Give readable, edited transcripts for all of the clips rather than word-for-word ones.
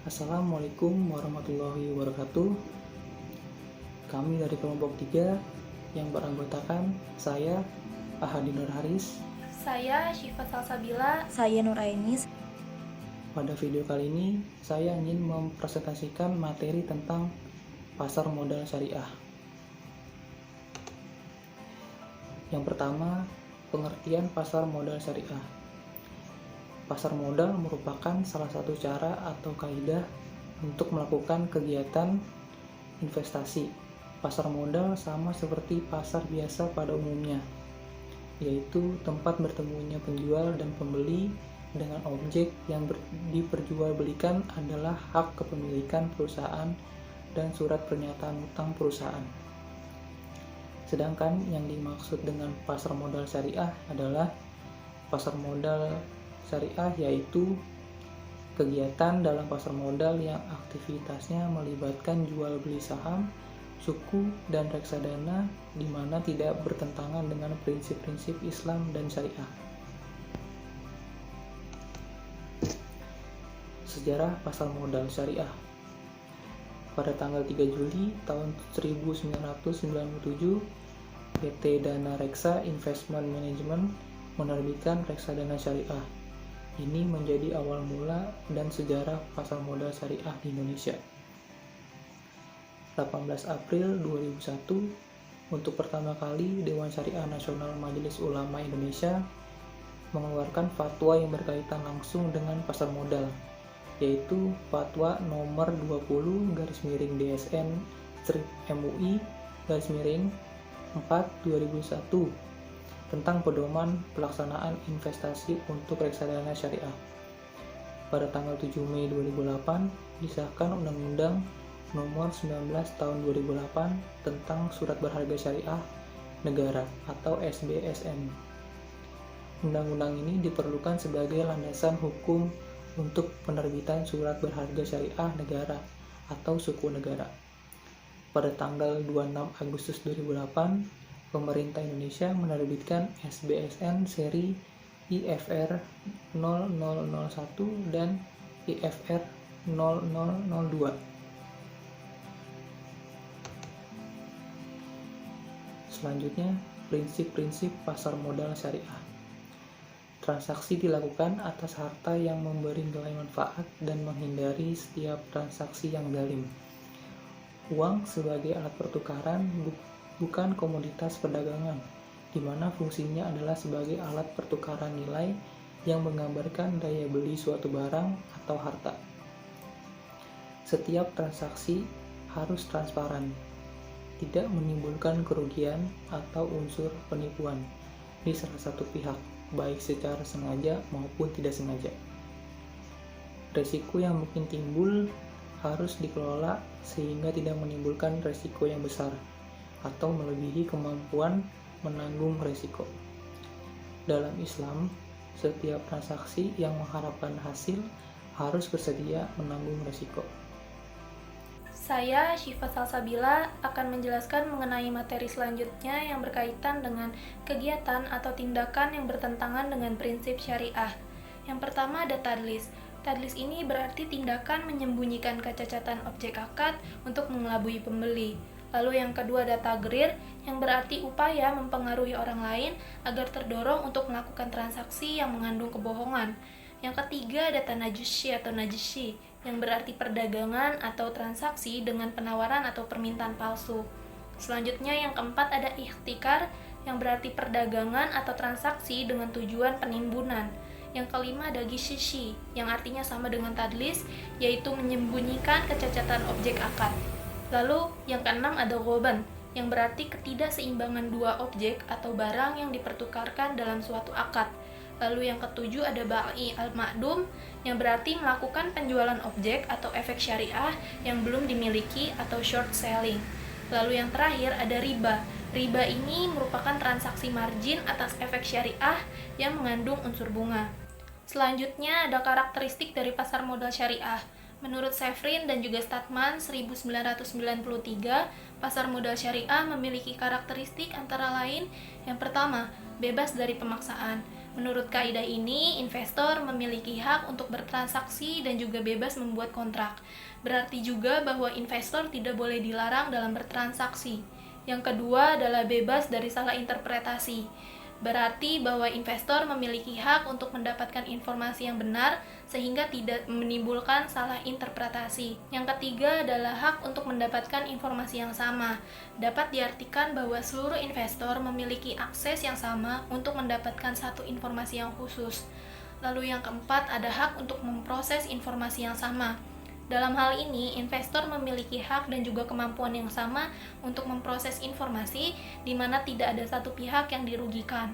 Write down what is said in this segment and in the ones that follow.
Assalamualaikum warahmatullahi wabarakatuh. Kami dari kelompok 3 yang beranggotakan saya Ahadi Nur Haris. Saya Syifa Salsabila. Saya Nur Ainis. Pada video kali ini saya ingin mempresentasikan materi tentang pasar modal syariah. Yang pertama, pengertian pasar modal syariah. Pasar modal merupakan salah satu cara atau kaidah untuk melakukan kegiatan investasi. Pasar modal sama seperti pasar biasa pada umumnya, yaitu tempat bertemunya penjual dan pembeli dengan objek yang diperjualbelikan adalah hak kepemilikan perusahaan dan surat pernyataan utang perusahaan. Sedangkan yang dimaksud dengan pasar modal syariah adalah pasar modal syariah yaitu kegiatan dalam pasar modal yang aktivitasnya melibatkan jual beli saham, suku, dan reksadana di mana tidak bertentangan dengan prinsip-prinsip Islam dan syariah. Sejarah pasar modal syariah. Pada tanggal 3 Juli tahun 1997, PT Dana Reksa Investment Management menerbitkan reksadana syariah. Ini menjadi awal mula dan sejarah pasar modal syariah di Indonesia. 18 April 2001, untuk pertama kali Dewan Syariah Nasional Majelis Ulama Indonesia mengeluarkan fatwa yang berkaitan langsung dengan pasar modal, yaitu Fatwa nomor 20-DSN-MUI-4/2001 tentang pedoman pelaksanaan investasi untuk reksadana syariah. Pada tanggal 7 Mei 2008 disahkan Undang-Undang Nomor 19 Tahun 2008 tentang Surat Berharga Syariah Negara atau SBSN. Undang-undang ini diperlukan sebagai landasan hukum untuk penerbitan surat berharga syariah negara atau suku negara. Pada tanggal 26 Agustus 2008, pemerintah Indonesia menerbitkan SBSN seri IFR 0001 dan IFR 0002. Selanjutnya, prinsip-prinsip pasar modal syariah. Transaksi dilakukan atas harta yang memberi nilai manfaat dan menghindari setiap transaksi yang zalim. Uang sebagai alat pertukaran bukan komoditas perdagangan, di mana fungsinya adalah sebagai alat pertukaran nilai yang menggambarkan daya beli suatu barang atau harta. Setiap transaksi harus transparan, tidak menimbulkan kerugian atau unsur penipuan di salah satu pihak, baik secara sengaja maupun tidak sengaja. Risiko yang mungkin timbul harus dikelola sehingga tidak menimbulkan risiko yang besar atau melebihi kemampuan menanggung risiko. Dalam Islam, setiap transaksi yang mengharapkan hasil harus bersedia menanggung risiko. Saya Syifa Salsabila akan menjelaskan mengenai materi selanjutnya yang berkaitan dengan kegiatan atau tindakan yang bertentangan dengan prinsip syariah. Yang pertama ada tadlis. Tadlis ini berarti tindakan menyembunyikan kecacatan objek akad untuk mengelabui pembeli. Lalu yang kedua ada tagrir, yang berarti upaya mempengaruhi orang lain agar terdorong untuk melakukan transaksi yang mengandung kebohongan. Yang ketiga ada tanajushi atau najisi, yang berarti perdagangan atau transaksi dengan penawaran atau permintaan palsu. Selanjutnya yang keempat ada ihtikar, yang berarti perdagangan atau transaksi dengan tujuan penimbunan. Yang kelima ada gishishi, yang artinya sama dengan tadlis, yaitu menyembunyikan kecacatan objek akad. Lalu yang keenam ada ghoban, yang berarti ketidakseimbangan dua objek atau barang yang dipertukarkan dalam suatu akad. Lalu yang ketujuh ada ba'i al-ma'dum, yang berarti melakukan penjualan objek atau efek syariah yang belum dimiliki atau short selling. Lalu yang terakhir ada riba. Riba ini merupakan transaksi margin atas efek syariah yang mengandung unsur bunga. Selanjutnya ada karakteristik dari pasar modal syariah. Menurut Shevrin dan juga Statman 1993, pasar modal syariah memiliki karakteristik antara lain yang pertama, bebas dari pemaksaan. Menurut kaidah ini, investor memiliki hak untuk bertransaksi dan juga bebas membuat kontrak. Berarti juga bahwa investor tidak boleh dilarang dalam bertransaksi. Yang kedua adalah bebas dari salah interpretasi. Berarti bahwa investor memiliki hak untuk mendapatkan informasi yang benar sehingga tidak menimbulkan salah interpretasi. Yang ketiga adalah hak untuk mendapatkan informasi yang sama. Dapat diartikan bahwa seluruh investor memiliki akses yang sama untuk mendapatkan satu informasi yang khusus. Lalu yang keempat ada hak untuk memproses informasi yang sama. Dalam hal ini, investor memiliki hak dan juga kemampuan yang sama untuk memproses informasi di mana tidak ada satu pihak yang dirugikan.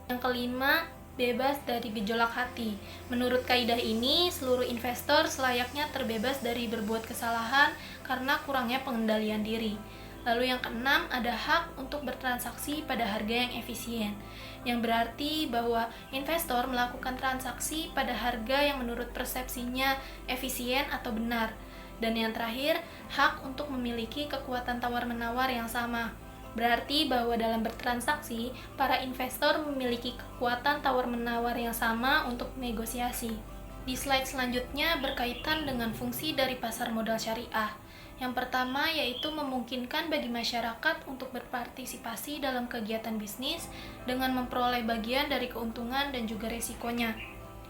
Yang kelima, bebas dari gejolak hati. Menurut kaidah ini, seluruh investor selayaknya terbebas dari berbuat kesalahan karena kurangnya pengendalian diri. Lalu yang keenam, ada hak untuk bertransaksi pada harga yang efisien, yang berarti bahwa investor melakukan transaksi pada harga yang menurut persepsinya efisien atau benar. Dan yang terakhir, hak untuk memiliki kekuatan tawar-menawar yang sama. Berarti bahwa dalam bertransaksi, para investor memiliki kekuatan tawar-menawar yang sama untuk negosiasi. Di slide selanjutnya berkaitan dengan fungsi dari pasar modal syariah. Yang pertama yaitu memungkinkan bagi masyarakat untuk berpartisipasi dalam kegiatan bisnis dengan memperoleh bagian dari keuntungan dan juga resikonya.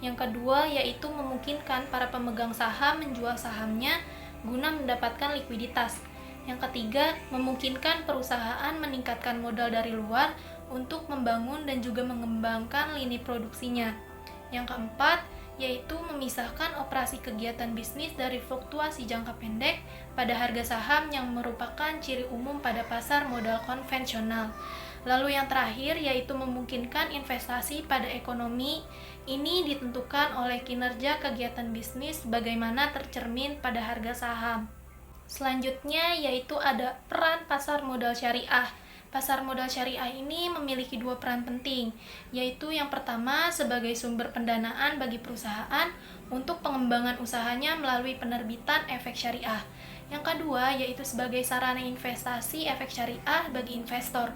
Yang kedua yaitu memungkinkan para pemegang saham menjual sahamnya guna mendapatkan likuiditas. Yang ketiga, memungkinkan perusahaan meningkatkan modal dari luar untuk membangun dan juga mengembangkan lini produksinya. Yang keempat, yaitu memisahkan operasi kegiatan bisnis dari fluktuasi jangka pendek pada harga saham yang merupakan ciri umum pada pasar modal konvensional. Lalu yang terakhir yaitu memungkinkan investasi pada ekonomi. Ini ditentukan oleh kinerja kegiatan bisnis bagaimana tercermin pada harga saham. Selanjutnya yaitu ada peran pasar modal syariah. Pasar modal syariah ini memiliki dua peran penting, yaitu yang pertama sebagai sumber pendanaan bagi perusahaan untuk pengembangan usahanya melalui penerbitan efek syariah. Yang kedua yaitu sebagai sarana investasi efek syariah bagi investor.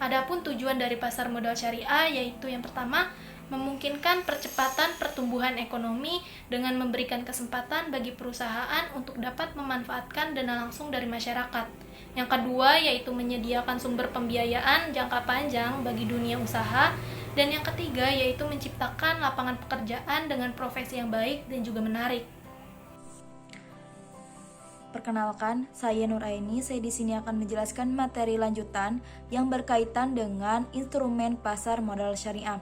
Adapun tujuan dari pasar modal syariah yaitu yang pertama, memungkinkan percepatan pertumbuhan ekonomi dengan memberikan kesempatan bagi perusahaan untuk dapat memanfaatkan dana langsung dari masyarakat. Yang kedua yaitu menyediakan sumber pembiayaan jangka panjang bagi dunia usaha. Dan yang ketiga yaitu menciptakan lapangan pekerjaan dengan profesi yang baik dan juga menarik. Perkenalkan, saya Nuraini. Saya di sini akan menjelaskan materi lanjutan yang berkaitan dengan instrumen pasar modal syariah.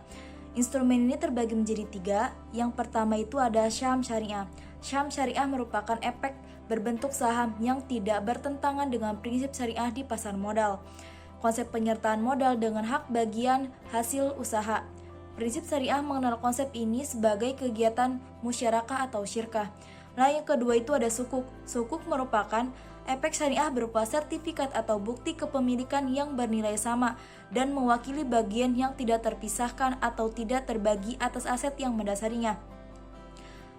Instrumen ini terbagi menjadi 3. Yang pertama itu ada syaham syariah. Syaham syariah merupakan efek berbentuk saham yang tidak bertentangan dengan prinsip syariah di pasar modal. Konsep penyertaan modal dengan hak bagian hasil usaha. Prinsip syariah mengenal konsep ini sebagai kegiatan musyarakah atau syirkah. Nah, yang kedua itu ada sukuk. Sukuk merupakan efek syariah berupa sertifikat atau bukti kepemilikan yang bernilai sama dan mewakili bagian yang tidak terpisahkan atau tidak terbagi atas aset yang mendasarinya.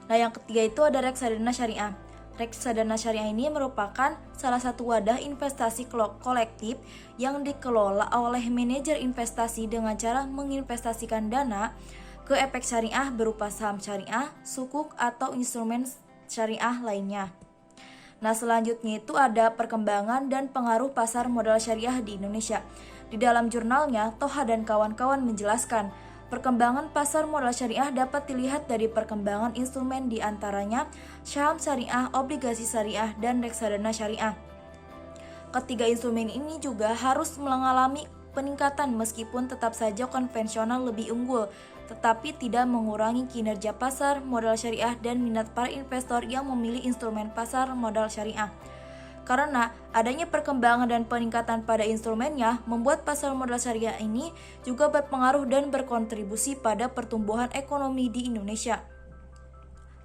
Nah, yang ketiga itu ada reksadana syariah. Reksadana syariah ini merupakan salah satu wadah investasi kolektif yang dikelola oleh manajer investasi dengan cara menginvestasikan dana ke efek syariah berupa saham syariah, sukuk, atau instrumen syariah lainnya. Nah, selanjutnya itu ada perkembangan dan pengaruh pasar modal syariah di Indonesia. Di dalam jurnalnya, Toha dan kawan-kawan menjelaskan, perkembangan pasar modal syariah dapat dilihat dari perkembangan instrumen di antaranya saham syariah, obligasi syariah, dan reksadana syariah. Ketiga instrumen ini juga harus mengalami peningkatan meskipun tetap saja konvensional lebih unggul, tetapi tidak mengurangi kinerja pasar modal syariah dan minat para investor yang memilih instrumen pasar modal syariah. Karena adanya perkembangan dan peningkatan pada instrumennya, membuat pasar modal syariah ini juga berpengaruh dan berkontribusi pada pertumbuhan ekonomi di Indonesia.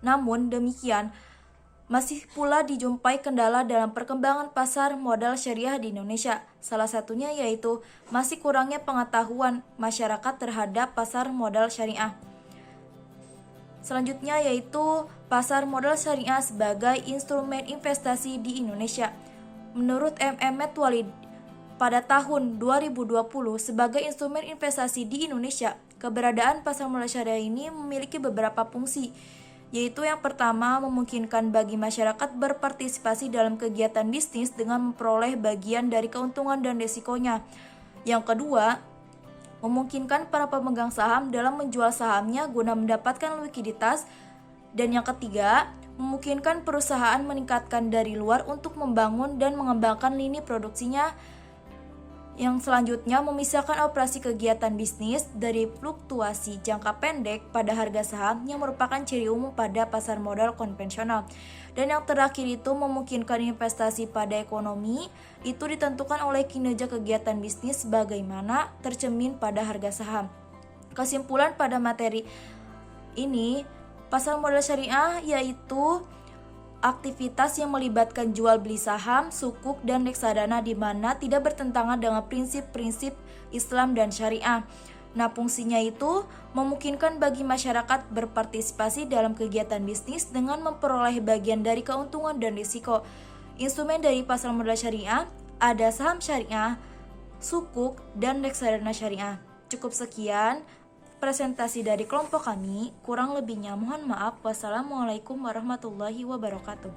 Namun demikian, masih pula dijumpai kendala dalam perkembangan pasar modal syariah di Indonesia. Salah satunya yaitu masih kurangnya pengetahuan masyarakat terhadap pasar modal syariah. Selanjutnya yaitu pasar modal syariah sebagai instrumen investasi di Indonesia. Menurut Mehmet Walid, pada tahun 2020 sebagai instrumen investasi di Indonesia, Keberadaan pasar modal syariah ini memiliki beberapa fungsi, yaitu yang pertama memungkinkan bagi masyarakat berpartisipasi dalam kegiatan bisnis dengan memperoleh bagian dari keuntungan dan risikonya. Yang kedua, memungkinkan para pemegang saham dalam menjual sahamnya guna mendapatkan likuiditas. Dan yang ketiga, memungkinkan perusahaan meningkatkan dari luar untuk membangun dan mengembangkan lini produksinya. Yang selanjutnya, memisahkan operasi kegiatan bisnis dari fluktuasi jangka pendek pada harga saham yang merupakan ciri umum pada pasar modal konvensional. Dan yang terakhir itu memungkinkan investasi pada ekonomi itu ditentukan oleh kinerja kegiatan bisnis sebagaimana tercermin pada harga saham. Kesimpulan pada materi ini, pasar modal syariah yaitu aktivitas yang melibatkan jual beli saham, sukuk, dan reksadana di mana tidak bertentangan dengan prinsip-prinsip Islam dan syariah. Nah, fungsinya itu memungkinkan bagi masyarakat berpartisipasi dalam kegiatan bisnis dengan memperoleh bagian dari keuntungan dan risiko. Instrumen dari pasar modal syariah ada saham syariah, sukuk, dan reksadana syariah. Cukup sekian presentasi dari kelompok kami, kurang lebihnya mohon maaf. Wassalamualaikum warahmatullahi wabarakatuh.